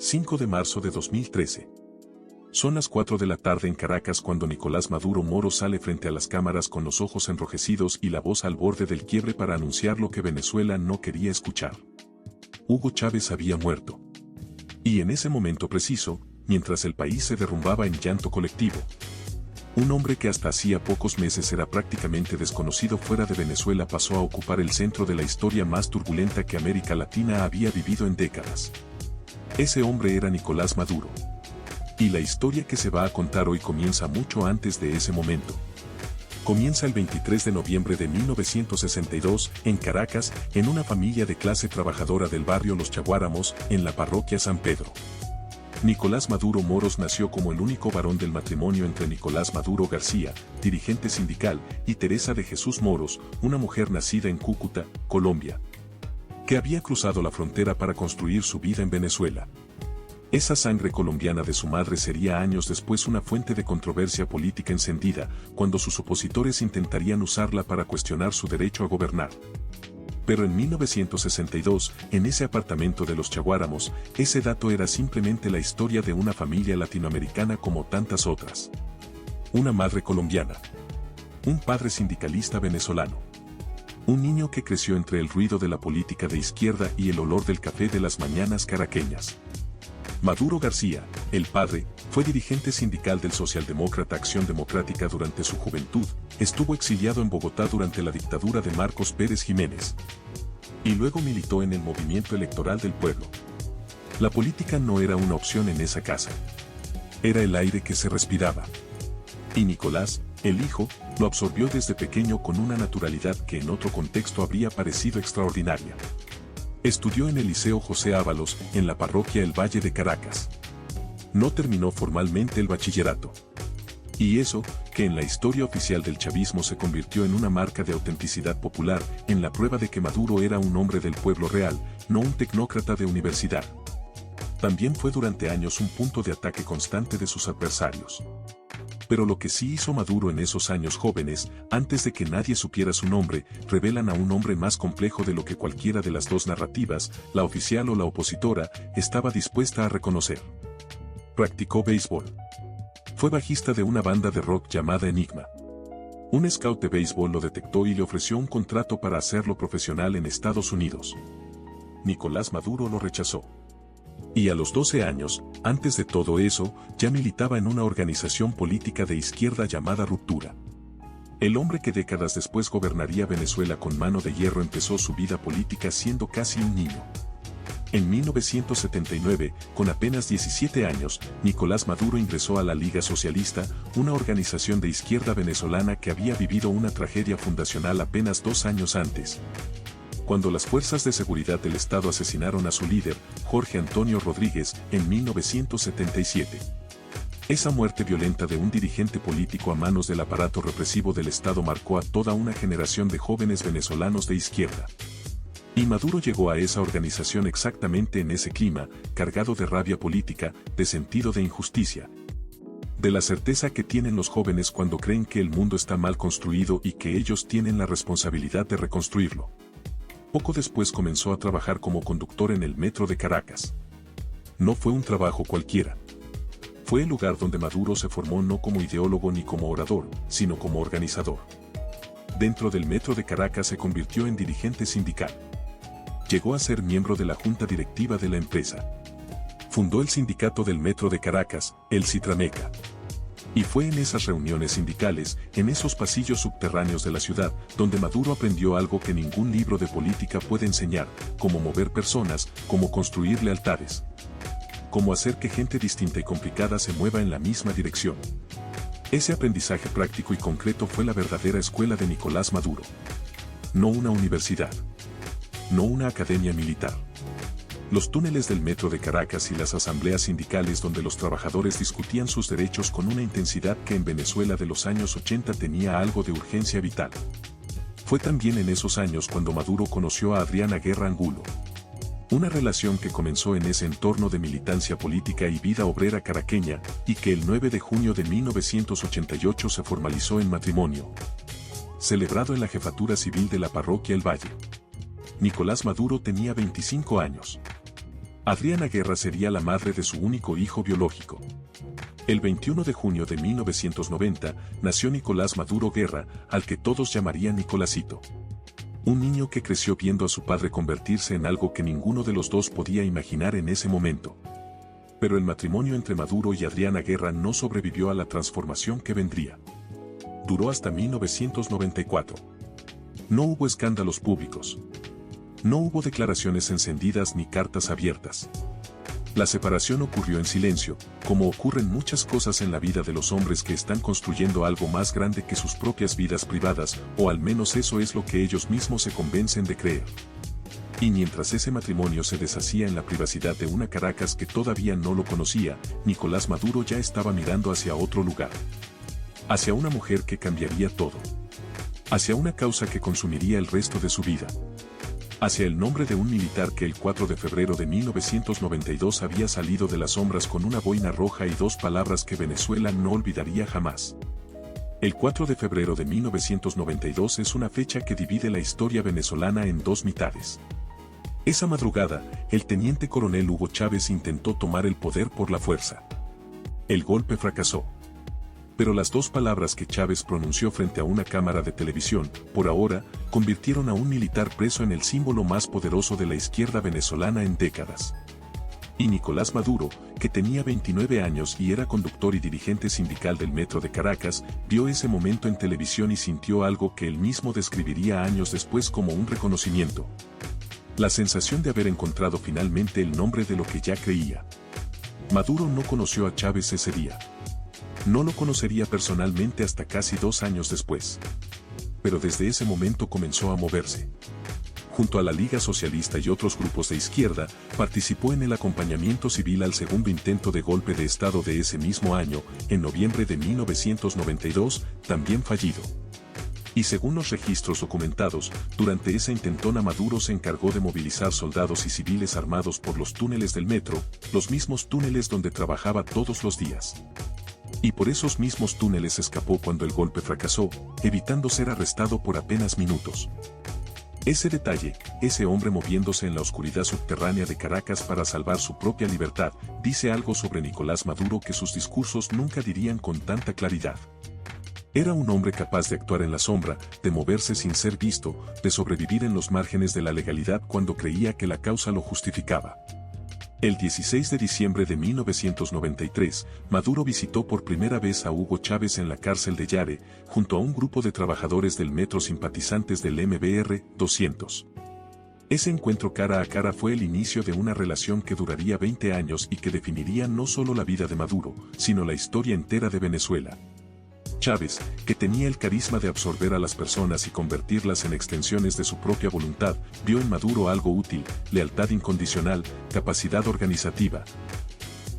5 de marzo de 2013. Son las 4 de la tarde en Caracas cuando Nicolás Maduro Moros sale frente a las cámaras con los ojos enrojecidos y la voz al borde del quiebre para anunciar lo que Venezuela no quería escuchar. Hugo Chávez había muerto. Y en ese momento preciso, mientras el país se derrumbaba en llanto colectivo, un hombre que hasta hacía pocos meses era prácticamente desconocido fuera de Venezuela pasó a ocupar el centro de la historia más turbulenta que América Latina había vivido en décadas. Ese hombre era Nicolás Maduro. Y la historia que se va a contar hoy comienza mucho antes de ese momento. Comienza el 23 de noviembre de 1962, en Caracas, en una familia de clase trabajadora del barrio Los Chaguáramos, en la parroquia San Pedro. Nicolás Maduro Moros nació como el único varón del matrimonio entre Nicolás Maduro García, dirigente sindical, y Teresa de Jesús Moros, una mujer nacida en Cúcuta, Colombia, que había cruzado la frontera para construir su vida en Venezuela. Esa sangre colombiana de su madre sería años después una fuente de controversia política encendida, cuando sus opositores intentarían usarla para cuestionar su derecho a gobernar. Pero en 1962, en ese apartamento de Los Chaguáramos, ese dato era simplemente la historia de una familia latinoamericana como tantas otras. Una madre colombiana. Un padre sindicalista venezolano. Un niño que creció entre el ruido de la política de izquierda y el olor del café de las mañanas caraqueñas. Maduro García, el padre, fue dirigente sindical del Socialdemócrata Acción Democrática durante su juventud, estuvo exiliado en Bogotá durante la dictadura de Marcos Pérez Jiménez. Y luego militó en el Movimiento Electoral del Pueblo. La política no era una opción en esa casa. Era el aire que se respiraba. Y Nicolás, el hijo, lo absorbió desde pequeño con una naturalidad que en otro contexto habría parecido extraordinaria. Estudió en el Liceo José Ábalos, en la parroquia El Valle de Caracas. No terminó formalmente el bachillerato. Y eso, que en la historia oficial del chavismo se convirtió en una marca de autenticidad popular, en la prueba de que Maduro era un hombre del pueblo real, no un tecnócrata de universidad. También fue durante años un punto de ataque constante de sus adversarios. Pero lo que sí hizo Maduro en esos años jóvenes, antes de que nadie supiera su nombre, revelan a un hombre más complejo de lo que cualquiera de las dos narrativas, la oficial o la opositora, estaba dispuesta a reconocer. Practicó béisbol. Fue bajista de una banda de rock llamada Enigma. Un scout de béisbol lo detectó y le ofreció un contrato para hacerlo profesional en Estados Unidos. Nicolás Maduro lo rechazó. Y a los 12 años, antes de todo eso, ya militaba en una organización política de izquierda llamada Ruptura. El hombre que décadas después gobernaría Venezuela con mano de hierro empezó su vida política siendo casi un niño. En 1979, con apenas 17 años, Nicolás Maduro ingresó a la Liga Socialista, una organización de izquierda venezolana que había vivido una tragedia fundacional apenas 2 años antes, cuando las fuerzas de seguridad del Estado asesinaron a su líder, Jorge Antonio Rodríguez, en 1977. Esa muerte violenta de un dirigente político a manos del aparato represivo del Estado marcó a toda una generación de jóvenes venezolanos de izquierda. Y Maduro llegó a esa organización exactamente en ese clima, cargado de rabia política, de sentido de injusticia, de la certeza que tienen los jóvenes cuando creen que el mundo está mal construido y que ellos tienen la responsabilidad de reconstruirlo. Poco después comenzó a trabajar como conductor en el metro de Caracas. No fue un trabajo cualquiera. Fue el lugar donde Maduro se formó no como ideólogo ni como orador, sino como organizador. Dentro del metro de Caracas se convirtió en dirigente sindical. Llegó a ser miembro de la junta directiva de la empresa. Fundó el sindicato del metro de Caracas, el Citrameca. Y fue en esas reuniones sindicales, en esos pasillos subterráneos de la ciudad, donde Maduro aprendió algo que ningún libro de política puede enseñar: cómo mover personas, cómo construir lealtades, cómo hacer que gente distinta y complicada se mueva en la misma dirección. Ese aprendizaje práctico y concreto fue la verdadera escuela de Nicolás Maduro. No una universidad. No una academia militar. Los túneles del metro de Caracas y las asambleas sindicales donde los trabajadores discutían sus derechos con una intensidad que en Venezuela de los años 80 tenía algo de urgencia vital. Fue también en esos años cuando Maduro conoció a Adriana Guerra Angulo. Una relación que comenzó en ese entorno de militancia política y vida obrera caraqueña, y que el 9 de junio de 1988 se formalizó en matrimonio, celebrado en la jefatura civil de la parroquia El Valle. Nicolás Maduro tenía 25 años. Adriana Guerra sería la madre de su único hijo biológico. El 21 de junio de 1990 nació Nicolás Maduro Guerra, al que todos llamarían Nicolásito. Un niño que creció viendo a su padre convertirse en algo que ninguno de los dos podía imaginar en ese momento. Pero el matrimonio entre Maduro y Adriana Guerra no sobrevivió a la transformación que vendría. Duró hasta 1994. No hubo escándalos públicos. No hubo declaraciones encendidas ni cartas abiertas. La separación ocurrió en silencio, como ocurren muchas cosas en la vida de los hombres que están construyendo algo más grande que sus propias vidas privadas, o al menos eso es lo que ellos mismos se convencen de creer. Y mientras ese matrimonio se deshacía en la privacidad de una Caracas que todavía no lo conocía, Nicolás Maduro ya estaba mirando hacia otro lugar. Hacia una mujer que cambiaría todo. Hacia una causa que consumiría el resto de su vida. Hacia el nombre de un militar que el 4 de febrero de 1992 había salido de las sombras con una boina roja y dos palabras que Venezuela no olvidaría jamás. El 4 de febrero de 1992 es una fecha que divide la historia venezolana en dos mitades. Esa madrugada, el teniente coronel Hugo Chávez intentó tomar el poder por la fuerza. El golpe fracasó. Pero las dos palabras que Chávez pronunció frente a una cámara de televisión, por ahora, convirtieron a un militar preso en el símbolo más poderoso de la izquierda venezolana en décadas. Y Nicolás Maduro, que tenía 29 años y era conductor y dirigente sindical del Metro de Caracas, vio ese momento en televisión y sintió algo que él mismo describiría años después como un reconocimiento. La sensación de haber encontrado finalmente el nombre de lo que ya creía. Maduro no conoció a Chávez ese día. No lo conocería personalmente hasta casi 2 años después. Pero desde ese momento comenzó a moverse. Junto a la Liga Socialista y otros grupos de izquierda, participó en el acompañamiento civil al segundo intento de golpe de Estado de ese mismo año, en noviembre de 1992, también fallido. Y según los registros documentados, durante esa intentona Maduro se encargó de movilizar soldados y civiles armados por los túneles del metro, los mismos túneles donde trabajaba todos los días. Y por esos mismos túneles escapó cuando el golpe fracasó, evitando ser arrestado por apenas minutos. Ese detalle, ese hombre moviéndose en la oscuridad subterránea de Caracas para salvar su propia libertad, dice algo sobre Nicolás Maduro que sus discursos nunca dirían con tanta claridad. Era un hombre capaz de actuar en la sombra, de moverse sin ser visto, de sobrevivir en los márgenes de la legalidad cuando creía que la causa lo justificaba. El 16 de diciembre de 1993, Maduro visitó por primera vez a Hugo Chávez en la cárcel de Yare, junto a un grupo de trabajadores del metro simpatizantes del MBR 200. Ese encuentro cara a cara fue el inicio de una relación que duraría 20 años y que definiría no solo la vida de Maduro, sino la historia entera de Venezuela. Chávez, que tenía el carisma de absorber a las personas y convertirlas en extensiones de su propia voluntad, vio en Maduro algo útil, lealtad incondicional, capacidad organizativa,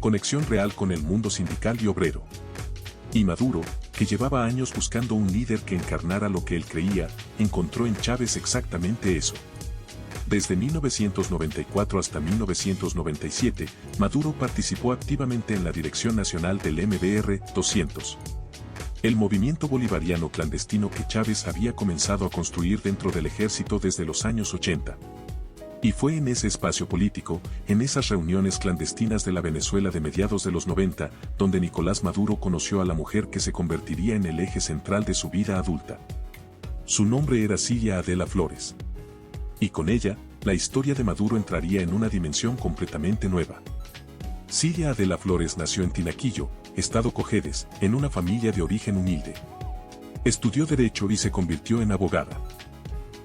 conexión real con el mundo sindical y obrero. Y Maduro, que llevaba años buscando un líder que encarnara lo que él creía, encontró en Chávez exactamente eso. Desde 1994 hasta 1997, Maduro participó activamente en la dirección nacional del MBR 200. El movimiento bolivariano clandestino que Chávez había comenzado a construir dentro del ejército desde los años 80. Y fue en ese espacio político, en esas reuniones clandestinas de la Venezuela de mediados de los 90, donde Nicolás Maduro conoció a la mujer que se convertiría en el eje central de su vida adulta. Su nombre era Cilia Adela Flores. Y con ella, la historia de Maduro entraría en una dimensión completamente nueva. Cilia Adela Flores nació en Tinaquillo, Estado Cojedes, en una familia de origen humilde. Estudió Derecho y se convirtió en abogada.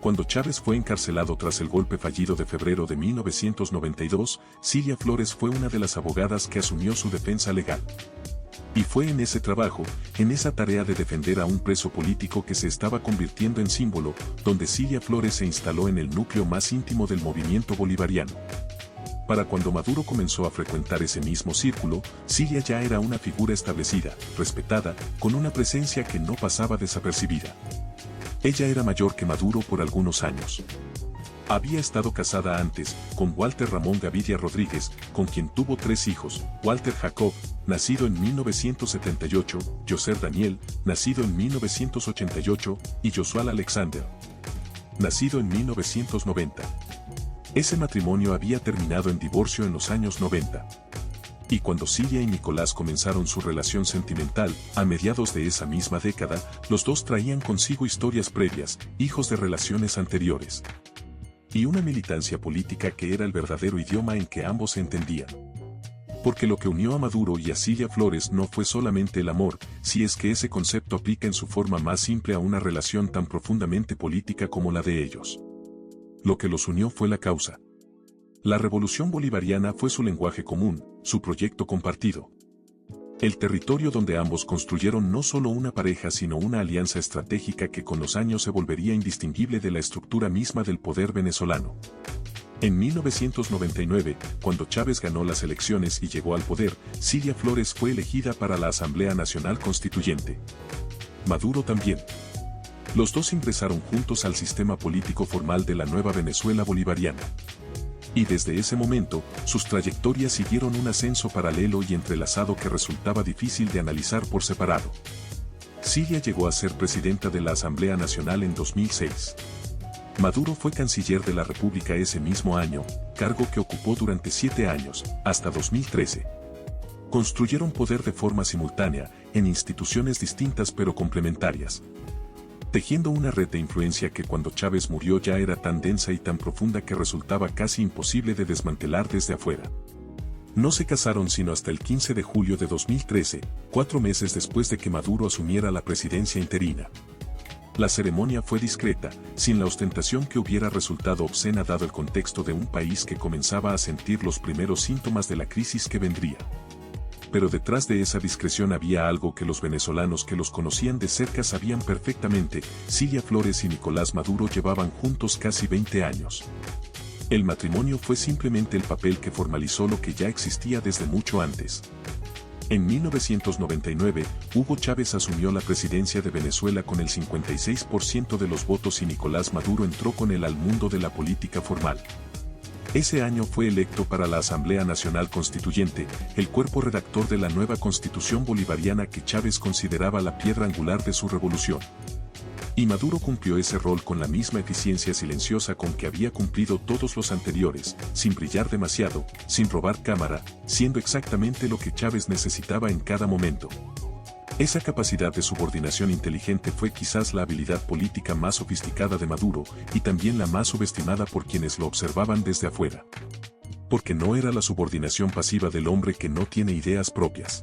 Cuando Chávez fue encarcelado tras el golpe fallido de febrero de 1992, Cilia Flores fue una de las abogadas que asumió su defensa legal. Y fue en ese trabajo, en esa tarea de defender a un preso político que se estaba convirtiendo en símbolo, donde Cilia Flores se instaló en el núcleo más íntimo del movimiento bolivariano. Para cuando Maduro comenzó a frecuentar ese mismo círculo, Cilia ya era una figura establecida, respetada, con una presencia que no pasaba desapercibida. Ella era mayor que Maduro por algunos años. Había estado casada antes, con Walter Ramón Gaviria Rodríguez, con quien tuvo 3 hijos, Walter Jacob, nacido en 1978, Yoser Daniel, nacido en 1988, y Josual Alexander, nacido en 1990. Ese matrimonio había terminado en divorcio en los años 90. Y cuando Cilia y Nicolás comenzaron su relación sentimental, a mediados de esa misma década, los dos traían consigo historias previas, hijos de relaciones anteriores. Y una militancia política que era el verdadero idioma en que ambos se entendían. Porque lo que unió a Maduro y a Cilia Flores no fue solamente el amor, si es que ese concepto aplica en su forma más simple a una relación tan profundamente política como la de ellos. Lo que los unió fue la causa. La revolución bolivariana fue su lenguaje común, su proyecto compartido. El territorio donde ambos construyeron no solo una pareja sino una alianza estratégica que con los años se volvería indistinguible de la estructura misma del poder venezolano. En 1999, cuando Chávez ganó las elecciones y llegó al poder, Cilia Flores fue elegida para la Asamblea Nacional Constituyente. Maduro también. Los dos ingresaron juntos al sistema político formal de la nueva Venezuela bolivariana. Y desde ese momento, sus trayectorias siguieron un ascenso paralelo y entrelazado que resultaba difícil de analizar por separado. Cilia llegó a ser presidenta de la Asamblea Nacional en 2006. Maduro fue canciller de la República ese mismo año, cargo que ocupó durante 7 años, hasta 2013. Construyeron poder de forma simultánea, en instituciones distintas pero complementarias, tejiendo una red de influencia que cuando Chávez murió ya era tan densa y tan profunda que resultaba casi imposible de desmantelar desde afuera. No se casaron sino hasta el 15 de julio de 2013, 4 meses después de que Maduro asumiera la presidencia interina. La ceremonia fue discreta, sin la ostentación que hubiera resultado obscena dado el contexto de un país que comenzaba a sentir los primeros síntomas de la crisis que vendría. Pero detrás de esa discreción había algo que los venezolanos que los conocían de cerca sabían perfectamente: Cilia Flores y Nicolás Maduro llevaban juntos casi 20 años. El matrimonio fue simplemente el papel que formalizó lo que ya existía desde mucho antes. En 1999, Hugo Chávez asumió la presidencia de Venezuela con el 56% de los votos y Nicolás Maduro entró con él al mundo de la política formal. Ese año fue electo para la Asamblea Nacional Constituyente, el cuerpo redactor de la nueva Constitución bolivariana que Chávez consideraba la piedra angular de su revolución. Y Maduro cumplió ese rol con la misma eficiencia silenciosa con que había cumplido todos los anteriores, sin brillar demasiado, sin robar cámara, siendo exactamente lo que Chávez necesitaba en cada momento. Esa capacidad de subordinación inteligente fue quizás la habilidad política más sofisticada de Maduro, y también la más subestimada por quienes lo observaban desde afuera. Porque no era la subordinación pasiva del hombre que no tiene ideas propias.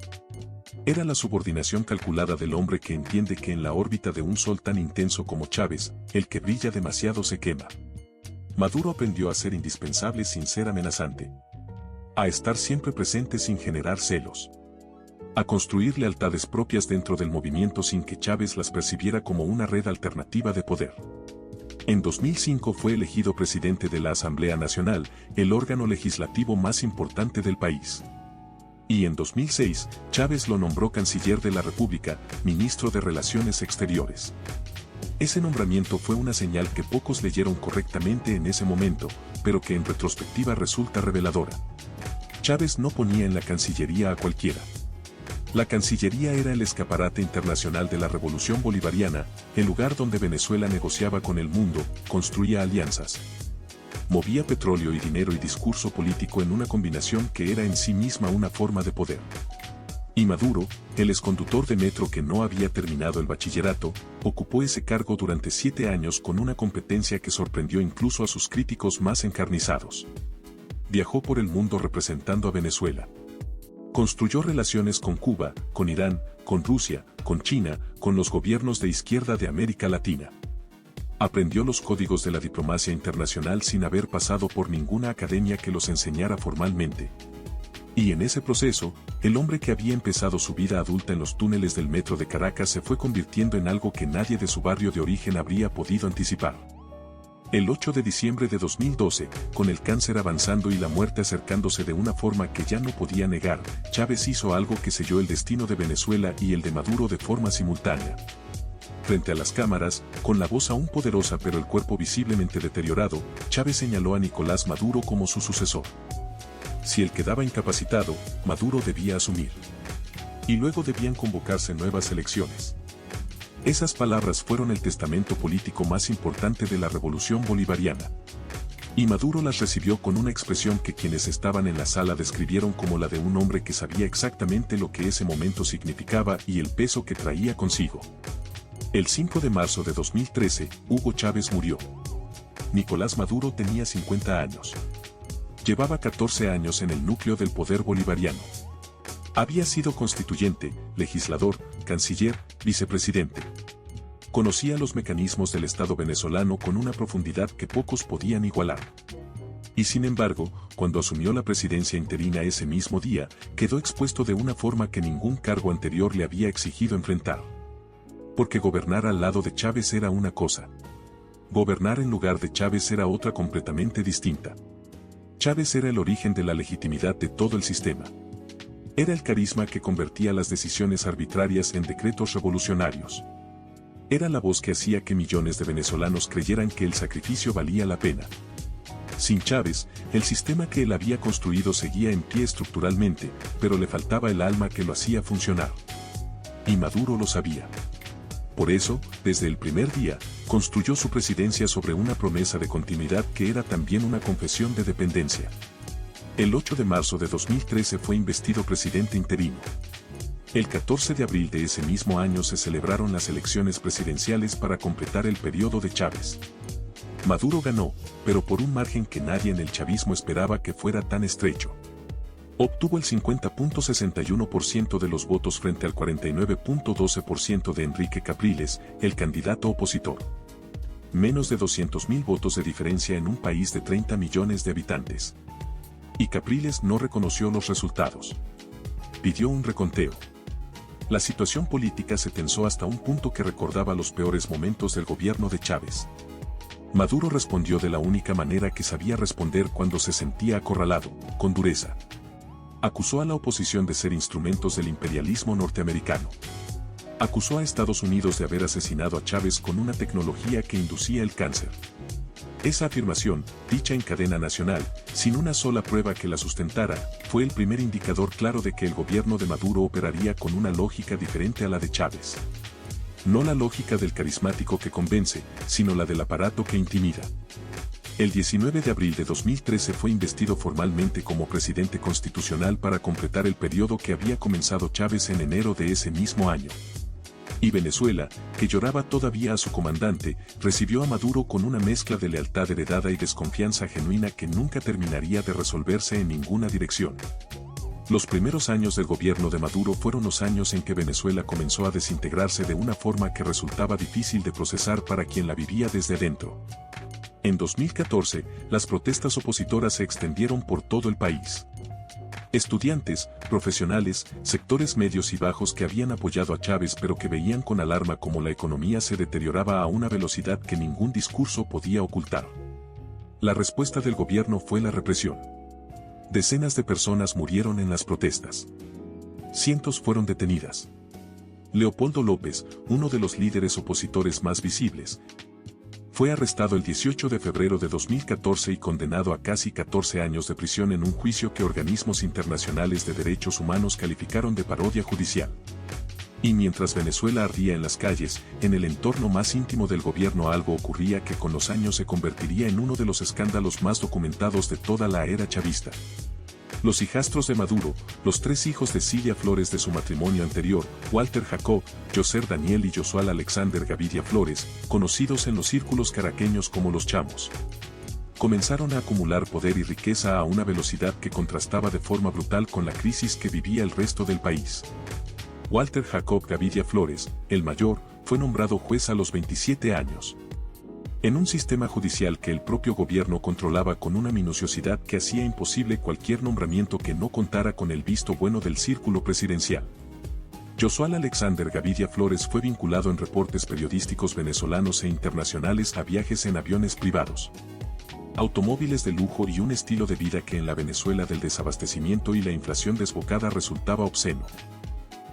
Era la subordinación calculada del hombre que entiende que en la órbita de un sol tan intenso como Chávez, el que brilla demasiado se quema. Maduro aprendió a ser indispensable sin ser amenazante. A estar siempre presente sin generar celos. A construir lealtades propias dentro del movimiento sin que Chávez las percibiera como una red alternativa de poder. En 2005 fue elegido presidente de la Asamblea Nacional, el órgano legislativo más importante del país. Y en 2006, Chávez lo nombró canciller de la República, ministro de Relaciones Exteriores. Ese nombramiento fue una señal que pocos leyeron correctamente en ese momento, pero que en retrospectiva resulta reveladora. Chávez no ponía en la Cancillería a cualquiera. La Cancillería era el escaparate internacional de la Revolución Bolivariana, el lugar donde Venezuela negociaba con el mundo, construía alianzas. Movía petróleo y dinero y discurso político en una combinación que era en sí misma una forma de poder. Y Maduro, el exconductor de metro que no había terminado el bachillerato, ocupó ese cargo durante 7 años con una competencia que sorprendió incluso a sus críticos más encarnizados. Viajó por el mundo representando a Venezuela. Construyó relaciones con Cuba, con Irán, con Rusia, con China, con los gobiernos de izquierda de América Latina. Aprendió los códigos de la diplomacia internacional sin haber pasado por ninguna academia que los enseñara formalmente. Y en ese proceso, el hombre que había empezado su vida adulta en los túneles del metro de Caracas se fue convirtiendo en algo que nadie de su barrio de origen habría podido anticipar. El 8 de diciembre de 2012, con el cáncer avanzando y la muerte acercándose de una forma que ya no podía negar, Chávez hizo algo que selló el destino de Venezuela y el de Maduro de forma simultánea. Frente a las cámaras, con la voz aún poderosa pero el cuerpo visiblemente deteriorado, Chávez señaló a Nicolás Maduro como su sucesor. Si él quedaba incapacitado, Maduro debía asumir. Y luego debían convocarse nuevas elecciones. Esas palabras fueron el testamento político más importante de la revolución bolivariana. Y Maduro las recibió con una expresión que quienes estaban en la sala describieron como la de un hombre que sabía exactamente lo que ese momento significaba y el peso que traía consigo. El 5 de marzo de 2013, Hugo Chávez murió. Nicolás Maduro tenía 50 años. Llevaba 14 años en el núcleo del poder bolivariano. Había sido constituyente, legislador, canciller, vicepresidente. Conocía los mecanismos del Estado venezolano con una profundidad que pocos podían igualar. Y sin embargo, cuando asumió la presidencia interina ese mismo día, quedó expuesto de una forma que ningún cargo anterior le había exigido enfrentar. Porque gobernar al lado de Chávez era una cosa. Gobernar en lugar de Chávez era otra completamente distinta. Chávez era el origen de la legitimidad de todo el sistema. Era el carisma que convertía las decisiones arbitrarias en decretos revolucionarios. Era la voz que hacía que millones de venezolanos creyeran que el sacrificio valía la pena. Sin Chávez, el sistema que él había construido seguía en pie estructuralmente, pero le faltaba el alma que lo hacía funcionar. Y Maduro lo sabía. Por eso, desde el primer día, construyó su presidencia sobre una promesa de continuidad que era también una confesión de dependencia. El 8 de marzo de 2013 fue investido presidente interino. El 14 de abril de ese mismo año se celebraron las elecciones presidenciales para completar el periodo de Chávez. Maduro ganó, pero por un margen que nadie en el chavismo esperaba que fuera tan estrecho. Obtuvo el 50.61% de los votos frente al 49.12% de Enrique Capriles, el candidato opositor. Menos de 200.000 votos de diferencia en un país de 30 millones de habitantes. Y Capriles no reconoció los resultados. Pidió un reconteo. La situación política se tensó hasta un punto que recordaba los peores momentos del gobierno de Chávez. Maduro respondió de la única manera que sabía responder cuando se sentía acorralado, con dureza. Acusó a la oposición de ser instrumentos del imperialismo norteamericano. Acusó a Estados Unidos de haber asesinado a Chávez con una tecnología que inducía el cáncer. Esa afirmación, dicha en cadena nacional, sin una sola prueba que la sustentara, fue el primer indicador claro de que el gobierno de Maduro operaría con una lógica diferente a la de Chávez. No la lógica del carismático que convence, sino la del aparato que intimida. El 19 de abril de 2013 fue investido formalmente como presidente constitucional para completar el periodo que había comenzado Chávez en enero de ese mismo año. Y Venezuela, que lloraba todavía a su comandante, recibió a Maduro con una mezcla de lealtad heredada y desconfianza genuina que nunca terminaría de resolverse en ninguna dirección. Los primeros años del gobierno de Maduro fueron los años en que Venezuela comenzó a desintegrarse de una forma que resultaba difícil de procesar para quien la vivía desde adentro. En 2014, las protestas opositoras se extendieron por todo el país. Estudiantes, profesionales, sectores medios y bajos que habían apoyado a Chávez pero que veían con alarma cómo la economía se deterioraba a una velocidad que ningún discurso podía ocultar. La respuesta del gobierno fue la represión. Decenas de personas murieron en las protestas. Cientos fueron detenidas. Leopoldo López, uno de los líderes opositores más visibles, fue arrestado el 18 de febrero de 2014 y condenado a casi 14 años de prisión en un juicio que organismos internacionales de derechos humanos calificaron de parodia judicial. Y mientras Venezuela ardía en las calles, en el entorno más íntimo del gobierno algo ocurría que con los años se convertiría en uno de los escándalos más documentados de toda la era chavista. Los hijastros de Maduro, los tres hijos de Cilia Flores de su matrimonio anterior, Walter Jacob, Yoser Daniel y Josual Alexander Gavidia Flores, conocidos en los círculos caraqueños como los Chamos, comenzaron a acumular poder y riqueza a una velocidad que contrastaba de forma brutal con la crisis que vivía el resto del país. Walter Jacob Gavidia Flores, el mayor, fue nombrado juez a los 27 años. En un sistema judicial que el propio gobierno controlaba con una minuciosidad que hacía imposible cualquier nombramiento que no contara con el visto bueno del círculo presidencial. Josual Alexander Gavidia Flores fue vinculado en reportes periodísticos venezolanos e internacionales a viajes en aviones privados, automóviles de lujo y un estilo de vida que en la Venezuela del desabastecimiento y la inflación desbocada resultaba obsceno.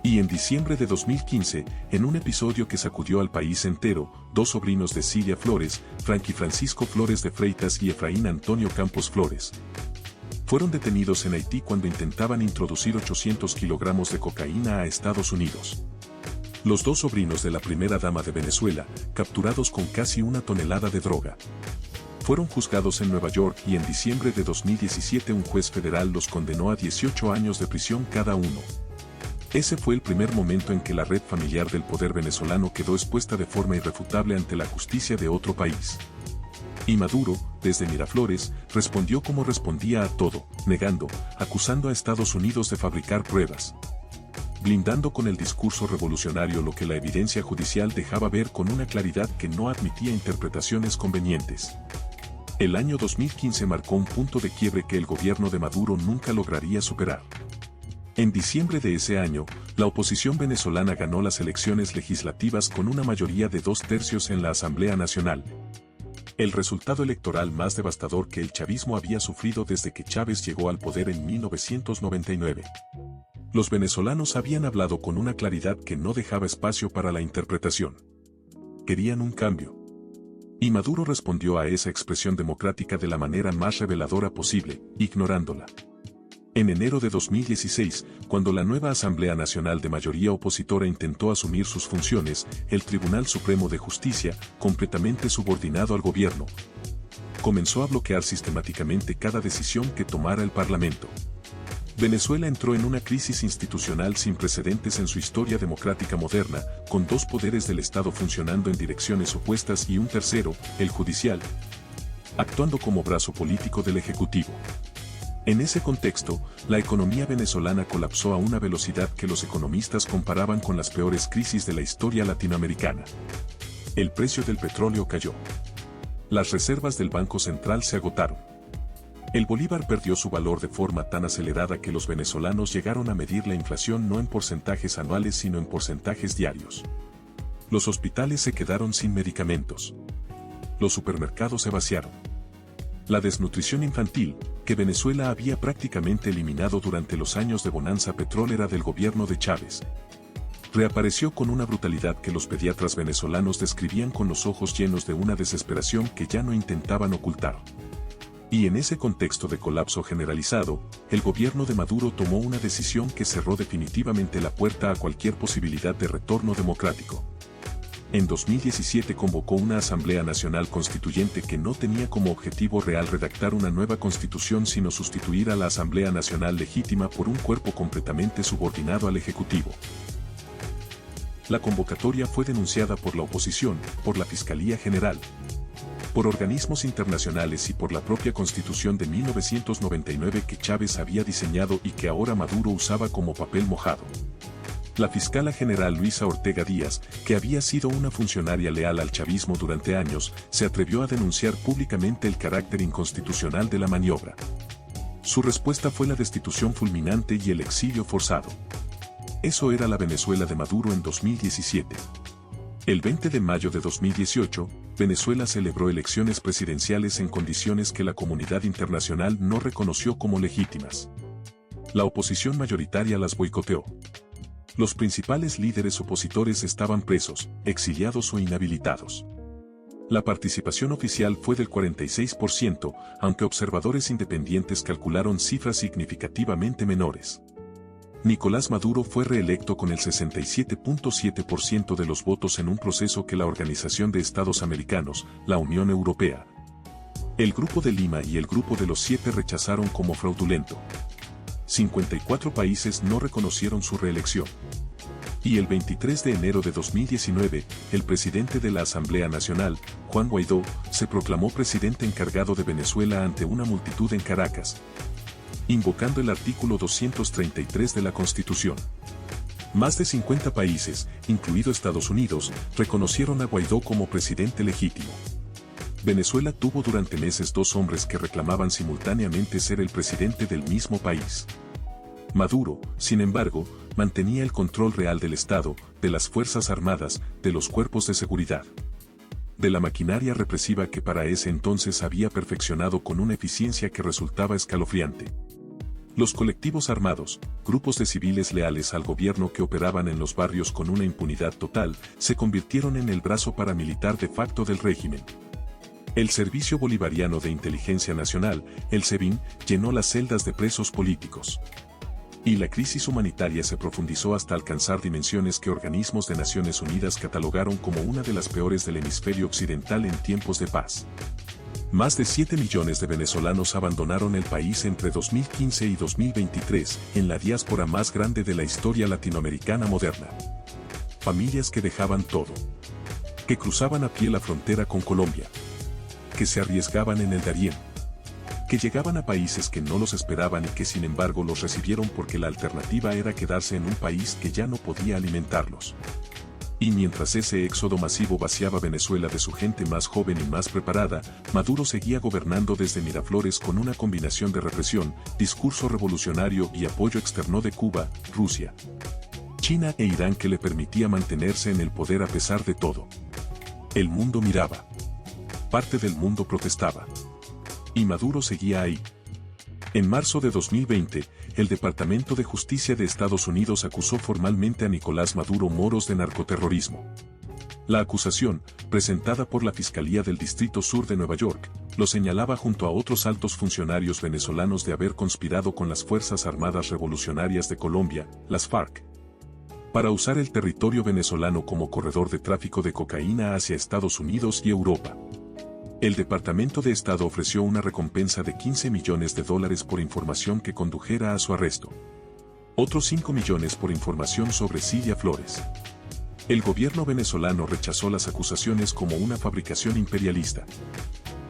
Y en diciembre de 2015, en un episodio que sacudió al país entero, dos sobrinos de Cilia Flores, Franky Francisco Flores de Freitas y Efraín Antonio Campos Flores, fueron detenidos en Haití cuando intentaban introducir 800 kilogramos de cocaína a Estados Unidos. Los dos sobrinos de la primera dama de Venezuela, capturados con casi 1 tonelada de droga, Fueron juzgados en Nueva York y en diciembre de 2017 un juez federal los condenó a 18 años de prisión cada uno. Ese fue el primer momento en que la red familiar del poder venezolano quedó expuesta de forma irrefutable ante la justicia de otro país. Y Maduro, desde Miraflores, respondió como respondía a todo, negando, acusando a Estados Unidos de fabricar pruebas, blindando con el discurso revolucionario lo que la evidencia judicial dejaba ver con una claridad que no admitía interpretaciones convenientes. El año 2015 marcó un punto de quiebre que el gobierno de Maduro nunca lograría superar. En diciembre de ese año, la oposición venezolana ganó las elecciones legislativas con una mayoría de 2/3 en la Asamblea Nacional. El resultado electoral más devastador que el chavismo había sufrido desde que Chávez llegó al poder en 1999. Los venezolanos habían hablado con una claridad que no dejaba espacio para la interpretación. Querían un cambio. Y Maduro respondió a esa expresión democrática de la manera más reveladora posible, ignorándola. En enero de 2016, cuando la nueva Asamblea Nacional de mayoría opositora intentó asumir sus funciones, el Tribunal Supremo de Justicia, completamente subordinado al gobierno, comenzó a bloquear sistemáticamente cada decisión que tomara el Parlamento. Venezuela entró en una crisis institucional sin precedentes en su historia democrática moderna, con dos poderes del Estado funcionando en direcciones opuestas y un tercero, el judicial, actuando como brazo político del Ejecutivo. En ese contexto, la economía venezolana colapsó a una velocidad que los economistas comparaban con las peores crisis de la historia latinoamericana. El precio del petróleo cayó. Las reservas del Banco Central se agotaron. El bolívar perdió su valor de forma tan acelerada que los venezolanos llegaron a medir la inflación no en porcentajes anuales sino en porcentajes diarios. Los hospitales se quedaron sin medicamentos. Los supermercados se vaciaron. La desnutrición infantil, que Venezuela había prácticamente eliminado durante los años de bonanza petrolera del gobierno de Chávez, reapareció con una brutalidad que los pediatras venezolanos describían con los ojos llenos de una desesperación que ya no intentaban ocultar. Y en ese contexto de colapso generalizado, el gobierno de Maduro tomó una decisión que cerró definitivamente la puerta a cualquier posibilidad de retorno democrático. En 2017 convocó una Asamblea Nacional Constituyente que no tenía como objetivo real redactar una nueva constitución sino sustituir a la Asamblea Nacional legítima por un cuerpo completamente subordinado al Ejecutivo. La convocatoria fue denunciada por la oposición, por la Fiscalía General, por organismos internacionales y por la propia Constitución de 1999 que Chávez había diseñado y que ahora Maduro usaba como papel mojado. La fiscala general Luisa Ortega Díaz, que había sido una funcionaria leal al chavismo durante años, se atrevió a denunciar públicamente el carácter inconstitucional de la maniobra. Su respuesta fue la destitución fulminante y el exilio forzado. Eso era la Venezuela de Maduro en 2017. El 20 de mayo de 2018, Venezuela celebró elecciones presidenciales en condiciones que la comunidad internacional no reconoció como legítimas. La oposición mayoritaria las boicoteó. Los principales líderes opositores estaban presos, exiliados o inhabilitados. La participación oficial fue del 46%, aunque observadores independientes calcularon cifras significativamente menores. Nicolás Maduro fue reelecto con el 67.7% de los votos en un proceso que la Organización de Estados Americanos, la Unión Europea, el Grupo de Lima y el Grupo de los 7 rechazaron como fraudulento. 54 países no reconocieron su reelección. Y el 23 de enero de 2019, el presidente de la Asamblea Nacional, Juan Guaidó, se proclamó presidente encargado de Venezuela ante una multitud en Caracas, invocando el artículo 233 de la Constitución. Más de 50 países, incluido Estados Unidos, reconocieron a Guaidó como presidente legítimo. Venezuela tuvo durante meses 2 hombres que reclamaban simultáneamente ser el presidente del mismo país. Maduro, sin embargo, mantenía el control real del Estado, de las Fuerzas Armadas, de los cuerpos de seguridad, de la maquinaria represiva que para ese entonces había perfeccionado con una eficiencia que resultaba escalofriante. Los colectivos armados, grupos de civiles leales al gobierno que operaban en los barrios con una impunidad total, se convirtieron en el brazo paramilitar de facto del régimen. El Servicio Bolivariano de Inteligencia Nacional, el SEBIN, llenó las celdas de presos políticos. Y la crisis humanitaria se profundizó hasta alcanzar dimensiones que organismos de Naciones Unidas catalogaron como una de las peores del hemisferio occidental en tiempos de paz. Más de 7 millones de venezolanos abandonaron el país entre 2015 y 2023, en la diáspora más grande de la historia latinoamericana moderna. Familias que dejaban todo. Que cruzaban a pie la frontera con Colombia. Que se arriesgaban en el Darién. Que llegaban a países que no los esperaban y que sin embargo los recibieron porque la alternativa era quedarse en un país que ya no podía alimentarlos. Y mientras ese éxodo masivo vaciaba Venezuela de su gente más joven y más preparada, Maduro seguía gobernando desde Miraflores con una combinación de represión, discurso revolucionario y apoyo externo de Cuba, Rusia, China e Irán que le permitía mantenerse en el poder a pesar de todo. El mundo miraba. Parte del mundo protestaba. Y Maduro seguía ahí. En marzo de 2020, el Departamento de Justicia de Estados Unidos acusó formalmente a Nicolás Maduro Moros de narcoterrorismo. La acusación, presentada por la Fiscalía del Distrito Sur de Nueva York, lo señalaba junto a otros altos funcionarios venezolanos de haber conspirado con las Fuerzas Armadas Revolucionarias de Colombia, las FARC, para usar el territorio venezolano como corredor de tráfico de cocaína hacia Estados Unidos y Europa. El Departamento de Estado ofreció una recompensa de $15 millones por información que condujera a su arresto. Otros 5 millones por información sobre Cilia Flores. El gobierno venezolano rechazó las acusaciones como una fabricación imperialista.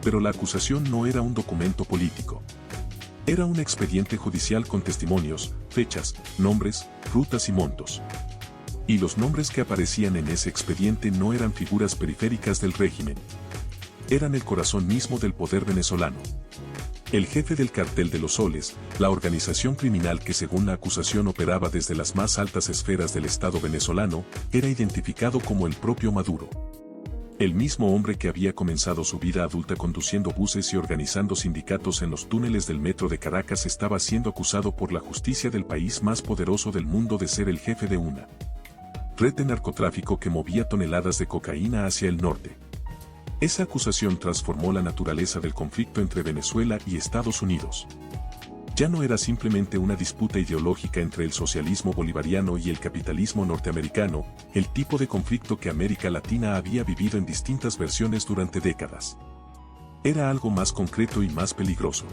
Pero la acusación no era un documento político. Era un expediente judicial con testimonios, fechas, nombres, rutas y montos. Y los nombres que aparecían en ese expediente no eran figuras periféricas del régimen. Eran el corazón mismo del poder venezolano. El jefe del Cartel de los Soles, la organización criminal que según la acusación operaba desde las más altas esferas del Estado venezolano, era identificado como el propio Maduro. El mismo hombre que había comenzado su vida adulta conduciendo buses y organizando sindicatos en los túneles del metro de Caracas estaba siendo acusado por la justicia del país más poderoso del mundo de ser el jefe de una red de narcotráfico que movía toneladas de cocaína hacia el norte. Esa acusación transformó la naturaleza del conflicto entre Venezuela y Estados Unidos. Ya no era simplemente una disputa ideológica entre el socialismo bolivariano y el capitalismo norteamericano, el tipo de conflicto que América Latina había vivido en distintas versiones durante décadas. Era algo más concreto y más peligroso.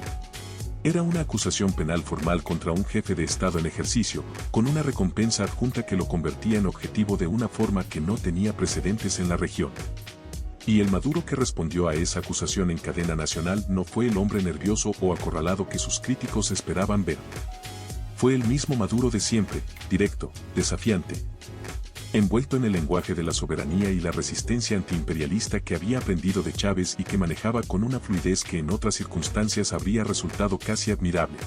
Era una acusación penal formal contra un jefe de Estado en ejercicio, con una recompensa adjunta que lo convertía en objetivo de una forma que no tenía precedentes en la región. Y el Maduro que respondió a esa acusación en cadena nacional no fue el hombre nervioso o acorralado que sus críticos esperaban ver. Fue el mismo Maduro de siempre, directo, desafiante, envuelto en el lenguaje de la soberanía y la resistencia antiimperialista que había aprendido de Chávez y que manejaba con una fluidez que en otras circunstancias habría resultado casi admirable.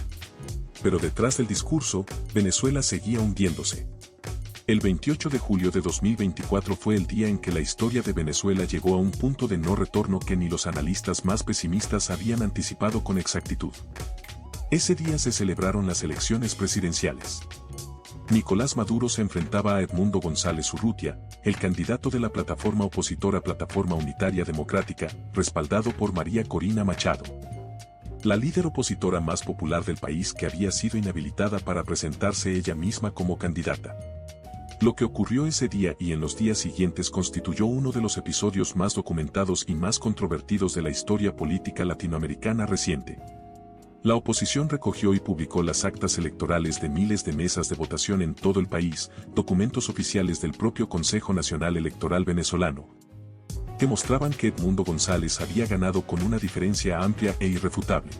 Pero detrás del discurso, Venezuela seguía hundiéndose. El 28 de julio de 2024 fue el día en que la historia de Venezuela llegó a un punto de no retorno que ni los analistas más pesimistas habían anticipado con exactitud. Ese día se celebraron las elecciones presidenciales. Nicolás Maduro se enfrentaba a Edmundo González Urrutia, el candidato de la plataforma opositora Plataforma Unitaria Democrática, respaldado por María Corina Machado, la líder opositora más popular del país que había sido inhabilitada para presentarse ella misma como candidata. Lo que ocurrió ese día y en los días siguientes constituyó uno de los episodios más documentados y más controvertidos de la historia política latinoamericana reciente. La oposición recogió y publicó las actas electorales de miles de mesas de votación en todo el país, documentos oficiales del propio Consejo Nacional Electoral venezolano, que mostraban que Edmundo González había ganado con una diferencia amplia e irrefutable.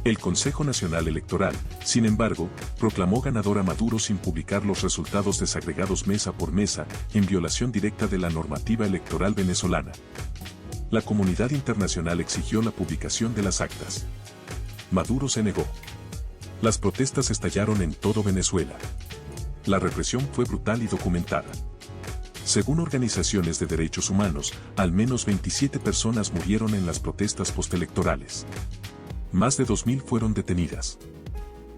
El Consejo Nacional Electoral, sin embargo, proclamó ganador a Maduro sin publicar los resultados desagregados mesa por mesa, en violación directa de la normativa electoral venezolana. La comunidad internacional exigió la publicación de las actas. Maduro se negó. Las protestas estallaron en todo Venezuela. La represión fue brutal y documentada. Según organizaciones de derechos humanos, al menos 27 personas murieron en las protestas postelectorales. Más de 2.000 fueron detenidas.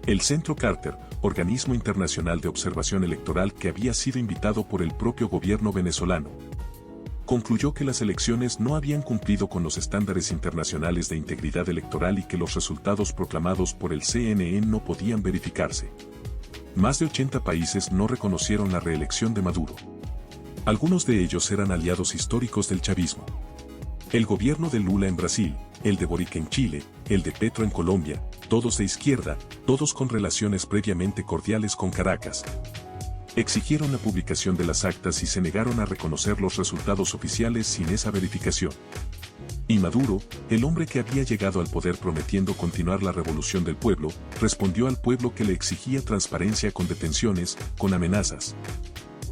El Centro Carter, organismo internacional de observación electoral que había sido invitado por el propio gobierno venezolano, concluyó que las elecciones no habían cumplido con los estándares internacionales de integridad electoral y que los resultados proclamados por el CNN no podían verificarse. Más de 80 países no reconocieron la reelección de Maduro. Algunos de ellos eran aliados históricos del chavismo. El gobierno de Lula en Brasil, el de Boric en Chile, el de Petro en Colombia, todos de izquierda, todos con relaciones previamente cordiales con Caracas. Exigieron la publicación de las actas y se negaron a reconocer los resultados oficiales sin esa verificación. Y Maduro, el hombre que había llegado al poder prometiendo continuar la revolución del pueblo, respondió al pueblo que le exigía transparencia con detenciones, con amenazas,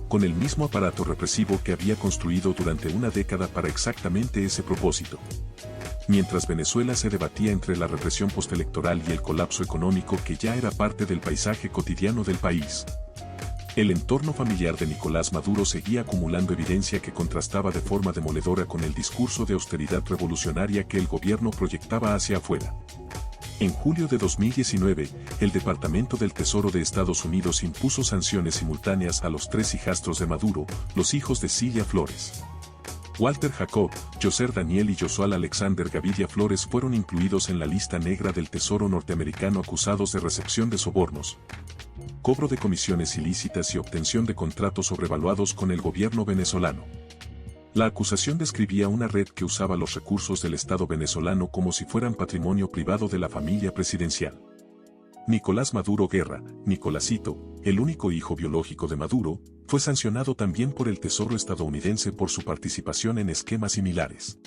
con el mismo aparato represivo que había construido durante una década para exactamente ese propósito. Mientras Venezuela se debatía entre la represión postelectoral y el colapso económico que ya era parte del paisaje cotidiano del país, el entorno familiar de Nicolás Maduro seguía acumulando evidencia que contrastaba de forma demoledora con el discurso de austeridad revolucionaria que el gobierno proyectaba hacia afuera. En julio de 2019, el Departamento del Tesoro de Estados Unidos impuso sanciones simultáneas a los 3 hijastros de Maduro, los hijos de Cilia Flores. Walter Jacob, Yoser Daniel y Joshua Alexander Gavidia Flores fueron incluidos en la lista negra del Tesoro norteamericano acusados de recepción de sobornos, cobro de comisiones ilícitas y obtención de contratos sobrevaluados con el gobierno venezolano. La acusación describía una red que usaba los recursos del Estado venezolano como si fueran patrimonio privado de la familia presidencial. Nicolás Maduro Guerra, Nicolásito, el único hijo biológico de Maduro, fue sancionado también por el Tesoro estadounidense por su participación en esquemas similares.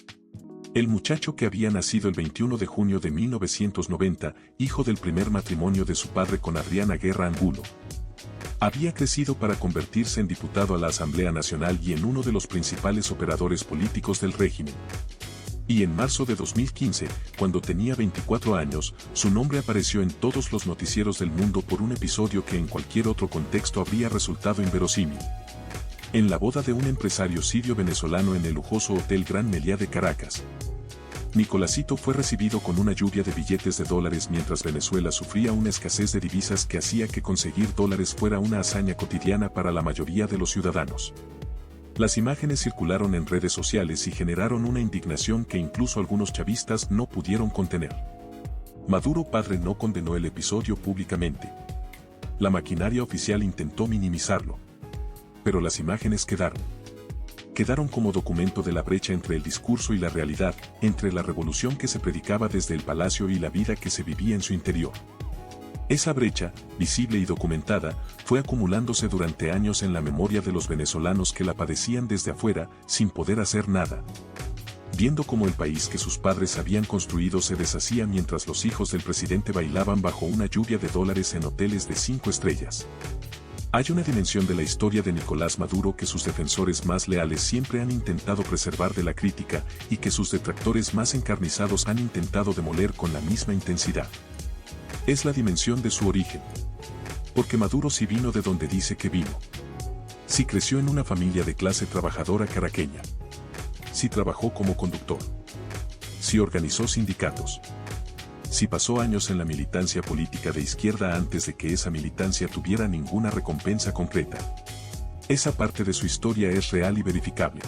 El muchacho que había nacido el 21 de junio de 1990, hijo del primer matrimonio de su padre con Adriana Guerra Angulo, había crecido para convertirse en diputado a la Asamblea Nacional y en uno de los principales operadores políticos del régimen. Y en marzo de 2015, cuando tenía 24 años, su nombre apareció en todos los noticieros del mundo por un episodio que en cualquier otro contexto habría resultado inverosímil. En la boda de un empresario sirio-venezolano en el lujoso Hotel Gran Meliá de Caracas, Nicolásito fue recibido con una lluvia de billetes de dólares mientras Venezuela sufría una escasez de divisas que hacía que conseguir dólares fuera una hazaña cotidiana para la mayoría de los ciudadanos. Las imágenes circularon en redes sociales y generaron una indignación que incluso algunos chavistas no pudieron contener. Maduro padre no condenó el episodio públicamente. La maquinaria oficial intentó minimizarlo. Pero las imágenes quedaron como documento de la brecha entre el discurso y la realidad, entre la revolución que se predicaba desde el palacio y la vida que se vivía en su interior. Esa brecha, visible y documentada, fue acumulándose durante años en la memoria de los venezolanos que la padecían desde afuera, sin poder hacer nada. Viendo cómo el país que sus padres habían construido se deshacía mientras los hijos del presidente bailaban bajo una lluvia de dólares en hoteles de 5 estrellas. Hay una dimensión de la historia de Nicolás Maduro que sus defensores más leales siempre han intentado preservar de la crítica y que sus detractores más encarnizados han intentado demoler con la misma intensidad. Es la dimensión de su origen. Porque Maduro sí vino de donde dice que vino. Sí creció en una familia de clase trabajadora caraqueña. Sí trabajó como conductor. Sí organizó sindicatos. Sí pasó años en la militancia política de izquierda antes de que esa militancia tuviera ninguna recompensa concreta. Esa parte de su historia es real y verificable.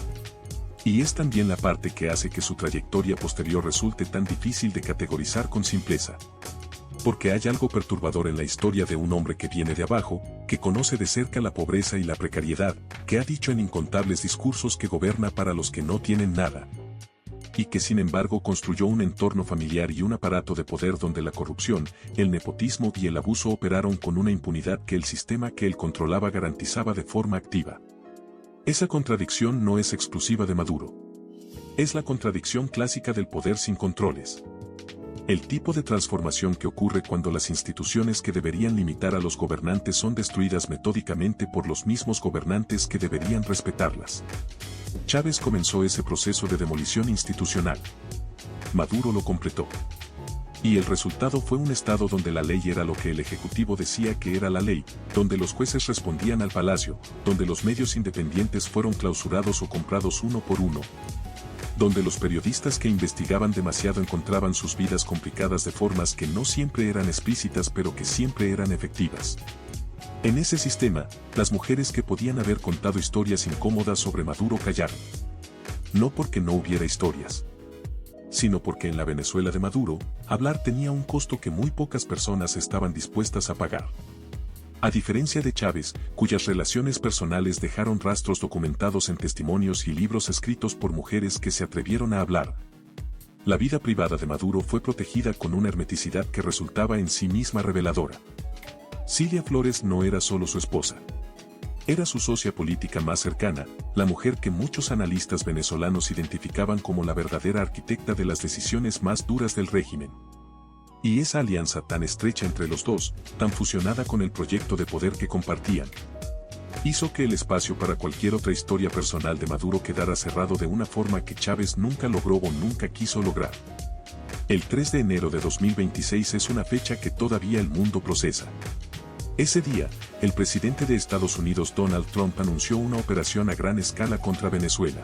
Y es también la parte que hace que su trayectoria posterior resulte tan difícil de categorizar con simpleza. Porque hay algo perturbador en la historia de un hombre que viene de abajo, que conoce de cerca la pobreza y la precariedad, que ha dicho en incontables discursos que gobierna para los que no tienen nada. Y que sin embargo construyó un entorno familiar y un aparato de poder donde la corrupción, el nepotismo y el abuso operaron con una impunidad que el sistema que él controlaba garantizaba de forma activa. Esa contradicción no es exclusiva de Maduro. Es la contradicción clásica del poder sin controles. El tipo de transformación que ocurre cuando las instituciones que deberían limitar a los gobernantes son destruidas metódicamente por los mismos gobernantes que deberían respetarlas. Chávez comenzó ese proceso de demolición institucional. Maduro lo completó. Y el resultado fue un Estado donde la ley era lo que el Ejecutivo decía que era la ley, donde los jueces respondían al palacio, donde los medios independientes fueron clausurados o comprados uno por uno, donde los periodistas que investigaban demasiado encontraban sus vidas complicadas de formas que no siempre eran explícitas pero que siempre eran efectivas. En ese sistema, las mujeres que podían haber contado historias incómodas sobre Maduro callaron. No porque no hubiera historias, sino porque en la Venezuela de Maduro, hablar tenía un costo que muy pocas personas estaban dispuestas a pagar. A diferencia de Chávez, cuyas relaciones personales dejaron rastros documentados en testimonios y libros escritos por mujeres que se atrevieron a hablar, La vida privada de Maduro fue protegida con una hermeticidad que resultaba en sí misma reveladora. Cilia Flores no era solo su esposa. Era su socia política más cercana, la mujer que muchos analistas venezolanos identificaban como la verdadera arquitecta de las decisiones más duras del régimen. Y esa alianza tan estrecha entre los dos, tan fusionada con el proyecto de poder que compartían, hizo que el espacio para cualquier otra historia personal de Maduro quedara cerrado de una forma que Chávez nunca logró o nunca quiso lograr. El 3 de enero de 2026 es una fecha que todavía el mundo procesa. Ese día, el presidente de Estados Unidos Donald Trump anunció una operación a gran escala contra Venezuela.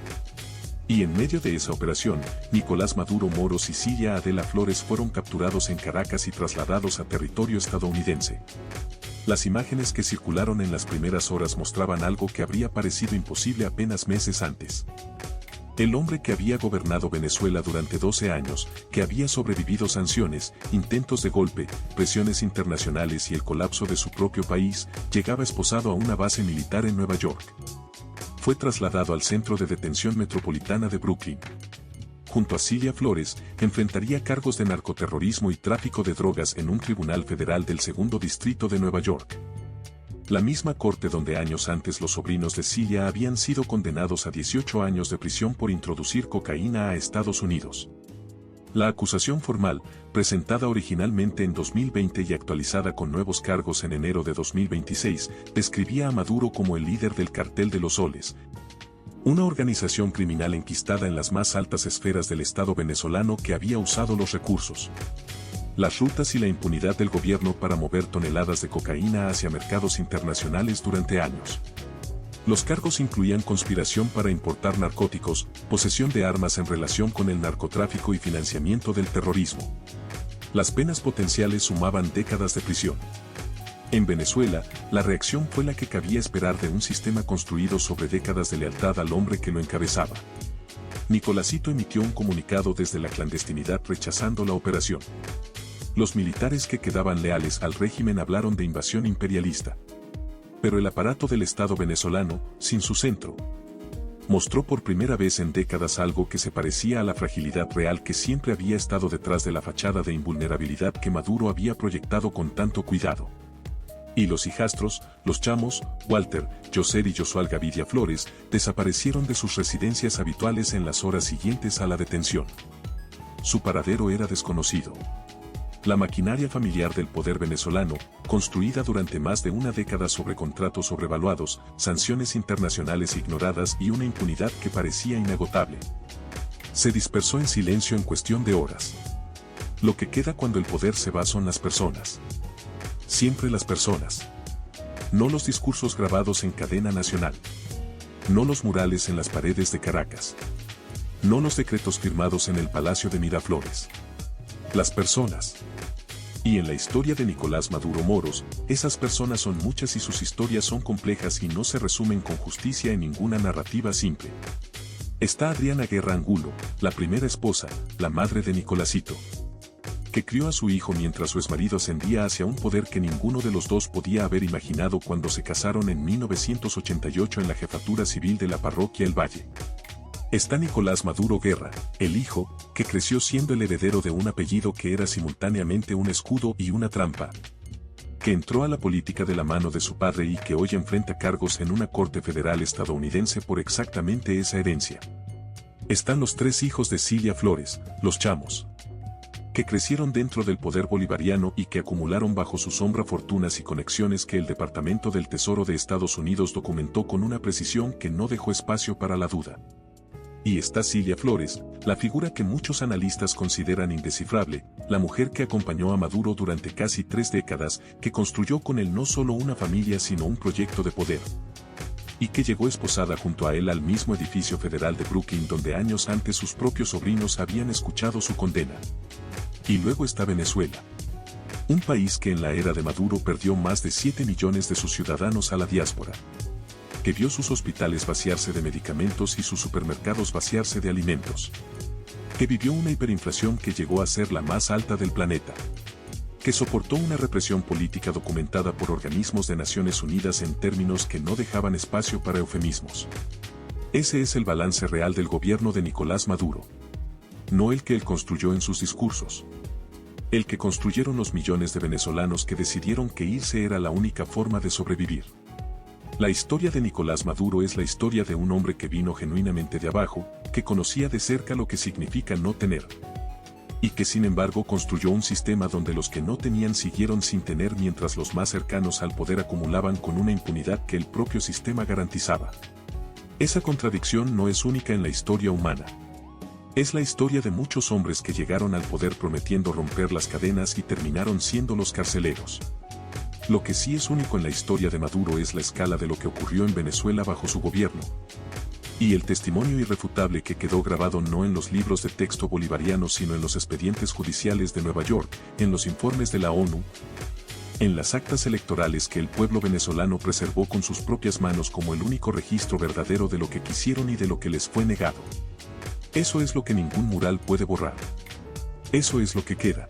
Y en medio de esa operación, Nicolás Maduro Moros y Cilia Adela Flores fueron capturados en Caracas y trasladados a territorio estadounidense. Las imágenes que circularon en las primeras horas mostraban algo que habría parecido imposible apenas meses antes. El hombre que había gobernado Venezuela durante 12 años, que había sobrevivido sanciones, intentos de golpe, presiones internacionales y el colapso de su propio país, llegaba esposado a una base militar en Nueva York. Fue trasladado al Centro de Detención Metropolitana de Brooklyn. Junto a Cilia Flores, enfrentaría cargos de narcoterrorismo y tráfico de drogas en un tribunal federal del Segundo Distrito de Nueva York. La misma corte donde años antes los sobrinos de Cilia habían sido condenados a 18 años de prisión por introducir cocaína a Estados Unidos. La acusación formal, presentada originalmente en 2020 y actualizada con nuevos cargos en enero de 2026, describía a Maduro como el líder del Cartel de los Soles, una organización criminal enquistada en las más altas esferas del Estado venezolano que había usado los recursos, las rutas y la impunidad del gobierno para mover toneladas de cocaína hacia mercados internacionales durante años. Los cargos incluían conspiración para importar narcóticos, posesión de armas en relación con el narcotráfico y financiamiento del terrorismo. Las penas potenciales sumaban décadas de prisión. En Venezuela, la reacción fue la que cabía esperar de un sistema construido sobre décadas de lealtad al hombre que lo encabezaba. Nicolásito emitió un comunicado desde la clandestinidad rechazando la operación. Los militares que quedaban leales al régimen hablaron de invasión imperialista. Pero el aparato del Estado venezolano, sin su centro, mostró por primera vez en décadas algo que se parecía a la fragilidad real que siempre había estado detrás de la fachada de invulnerabilidad que Maduro había proyectado con tanto cuidado. Y los hijastros, los chamos, Walter, Yoser y Josual Gaviria Flores, desaparecieron de sus residencias habituales en las horas siguientes a la detención. Su paradero era desconocido. La maquinaria familiar del poder venezolano, construida durante más de una década sobre contratos sobrevaluados, sanciones internacionales ignoradas y una impunidad que parecía inagotable, se dispersó en silencio en cuestión de horas. Lo que queda cuando el poder se va son las personas. Siempre las personas. No los discursos grabados en cadena nacional. No los murales en las paredes de Caracas. No los decretos firmados en el Palacio de Miraflores. Las personas. Y en la historia de Nicolás Maduro Moros, esas personas son muchas y sus historias son complejas y no se resumen con justicia en ninguna narrativa simple. Está Adriana Guerra Angulo, la primera esposa, la madre de Nicolásito, que crió a su hijo mientras su exmarido ascendía hacia un poder que ninguno de los dos podía haber imaginado cuando se casaron en 1988 en la jefatura civil de la parroquia El Valle. Está Nicolás Maduro Guerra, el hijo, que creció siendo el heredero de un apellido que era simultáneamente un escudo y una trampa, que entró a la política de la mano de su padre y que hoy enfrenta cargos en una corte federal estadounidense por exactamente esa herencia. Están los tres hijos de Cilia Flores, los chamos, que crecieron dentro del poder bolivariano y que acumularon bajo su sombra fortunas y conexiones que el Departamento del Tesoro de Estados Unidos documentó con una precisión que no dejó espacio para la duda. Y está Cilia Flores, la figura que muchos analistas consideran indescifrable, la mujer que acompañó a Maduro durante casi 3 décadas, que construyó con él no solo una familia sino un proyecto de poder, y que llegó esposada junto a él al mismo edificio federal de Brooklyn donde años antes sus propios sobrinos habían escuchado su condena. Y luego está Venezuela. Un país que en la era de Maduro perdió más de 7 millones de sus ciudadanos a la diáspora, que vio sus hospitales vaciarse de medicamentos y sus supermercados vaciarse de alimentos, que vivió una hiperinflación que llegó a ser la más alta del planeta, que soportó una represión política documentada por organismos de Naciones Unidas en términos que no dejaban espacio para eufemismos. Ese es el balance real del gobierno de Nicolás Maduro. no el que él construyó en sus discursos. El que construyeron los millones de venezolanos que decidieron que irse era la única forma de sobrevivir. La historia de Nicolás Maduro es la historia de un hombre que vino genuinamente de abajo, que conocía de cerca lo que significa no tener. Y que sin embargo construyó un sistema donde los que no tenían siguieron sin tener mientras los más cercanos al poder acumulaban con una impunidad que el propio sistema garantizaba. Esa contradicción no es única en la historia humana. Es la historia de muchos hombres que llegaron al poder prometiendo romper las cadenas y terminaron siendo los carceleros. Lo que sí es único en la historia de Maduro es la escala de lo que ocurrió en Venezuela bajo su gobierno. Y el testimonio irrefutable que quedó grabado no en los libros de texto bolivarianos sino en los expedientes judiciales de Nueva York, en los informes de la ONU, en las actas electorales que el pueblo venezolano preservó con sus propias manos como el único registro verdadero de lo que quisieron y de lo que les fue negado. Eso es lo que ningún mural puede borrar. Eso es lo que queda.